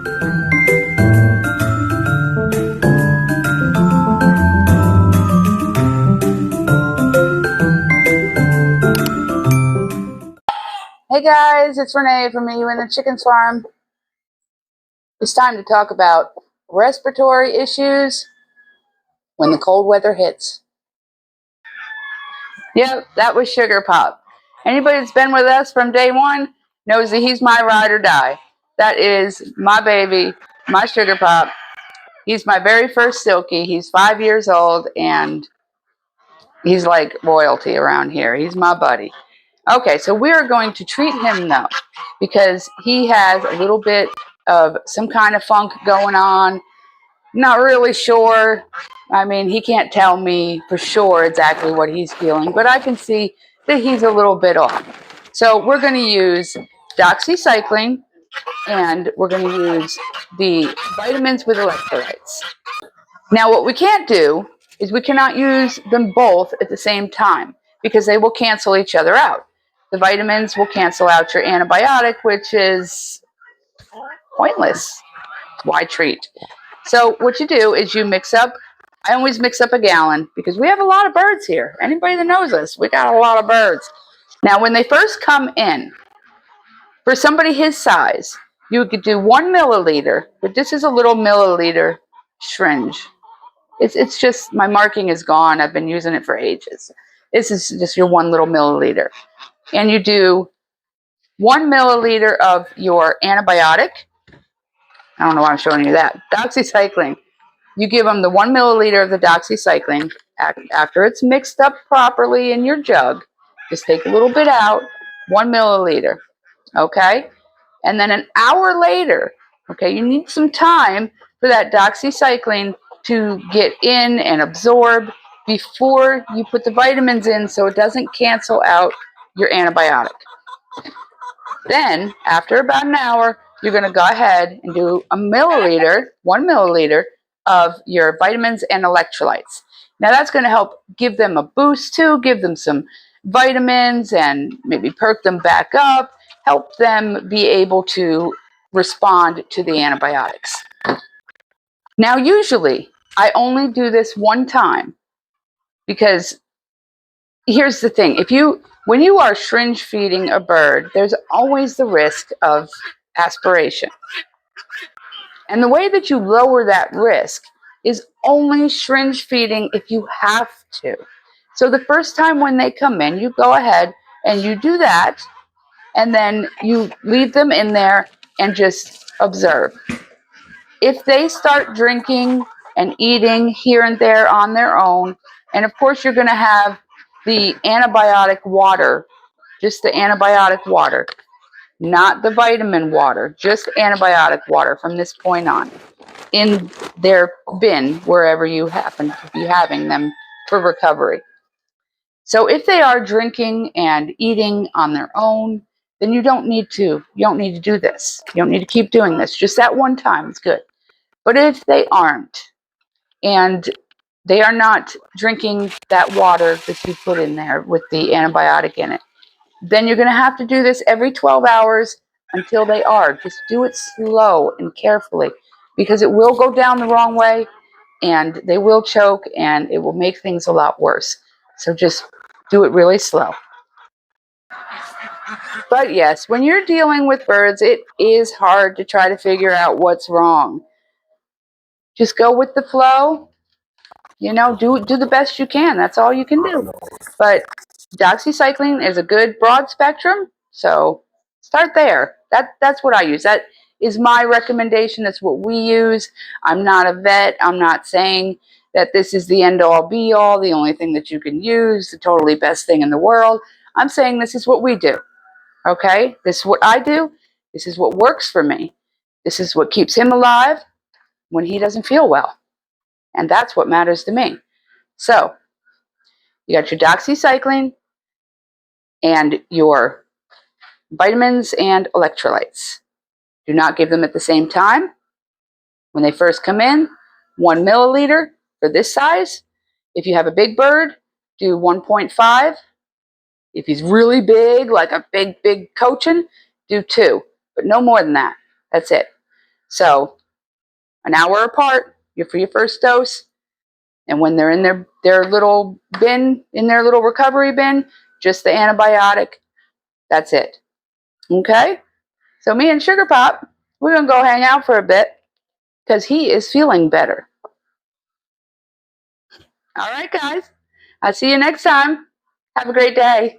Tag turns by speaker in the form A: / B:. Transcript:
A: Hey guys, it's Renee from You and the Chicken Farm. It's time to talk about respiratory issues when the cold weather hits. Yep, that was Sugar Pop. Anybody that's been with us from day one knows that he's my ride or die. That is my baby, my Sugar Pop. He's my very first Silky. He's 5 years old and he's like royalty around here. He's my buddy. Okay, so we're going to treat him though, because he has a little bit of some kind of funk going on. Not really sure. I mean, he can't tell me for sure exactly what he's feeling, but I can see that he's a little bit off. So we're going to use doxycycline and we're going to use the vitamins with electrolytes. Now, what we can't do is we cannot use them both at the same time because they will cancel each other out. The vitamins will cancel out your antibiotic, which is pointless. Why treat? So what you do is you mix up, I always mix up a gallon because we have a lot of birds here. Anybody that knows us, we got a lot of birds. Now, when they first come in, for somebody his size, you could do 1 milliliter, but this is a little milliliter syringe. It's just, my marking is gone. I've been using it for ages. This is just your 1 little milliliter. And you do 1 milliliter of your antibiotic. I don't know why I'm showing you that. Doxycycline. You give them the 1 milliliter of the doxycycline. After it's mixed up properly in your jug, just take a little bit out, 1 milliliter. Okay? And then an hour later, okay, you need some time for that doxycycline to get in and absorb before you put the vitamins in so it doesn't cancel out your antibiotic. Then, after about an hour, you're going to go ahead and do a milliliter, 1 milliliter of your vitamins and electrolytes. Now, that's going to help give them a boost too, give them some vitamins and maybe perk them back up, help them be able to respond to the antibiotics. Now, usually, I only do this one time because here's the thing. When you are syringe feeding a bird, there's always the risk of aspiration. And the way that you lower that risk is only syringe feeding if you have to. So the first time when they come in, you go ahead and you do that, and then you leave them in there and just observe. If they start drinking and eating here and there on their own, and of course you're going to have the antibiotic water, just the antibiotic water, not the vitamin water, just antibiotic water from this point on, in their bin, wherever you happen to be having them for recovery. So if they are drinking and eating on their own, then you don't need to do this. You don't need to keep doing this. Just that one time is good. But if they aren't, and they are not drinking that water that you put in there with the antibiotic in it, then you're going to have to do this every 12 hours until they are. Just do it slow and carefully because it will go down the wrong way and they will choke and it will make things a lot worse. So just do it really slow. But yes, when you're dealing with birds, it is hard to try to figure out what's wrong. Just go with the flow. You know, do the best you can. That's all you can do. But doxycycline is a good broad spectrum, so start there. That's what I use. That is my recommendation. That's what we use. I'm not a vet. I'm not saying that this is the end-all be-all, the only thing that you can use, the totally best thing in the world. I'm saying this is what we do. Okay? This is what I do. This is what works for me. This is what keeps him alive when he doesn't feel well. And that's what matters to me. So, you got your doxycycline and your vitamins and electrolytes. Do not give them at the same time. When they first come in, 1 milliliter for this size. If you have a big bird, do 1.5. If he's really big, like a big cochin, do 2. But no more than that. That's it. So an hour apart, you're for your first dose. And when they're in their little bin, in their little recovery bin, just the antibiotic. That's it. Okay? So me and Sugar Pop, we're going to go hang out for a bit because he is feeling better. All right, guys. I'll see you next time. Have a great day.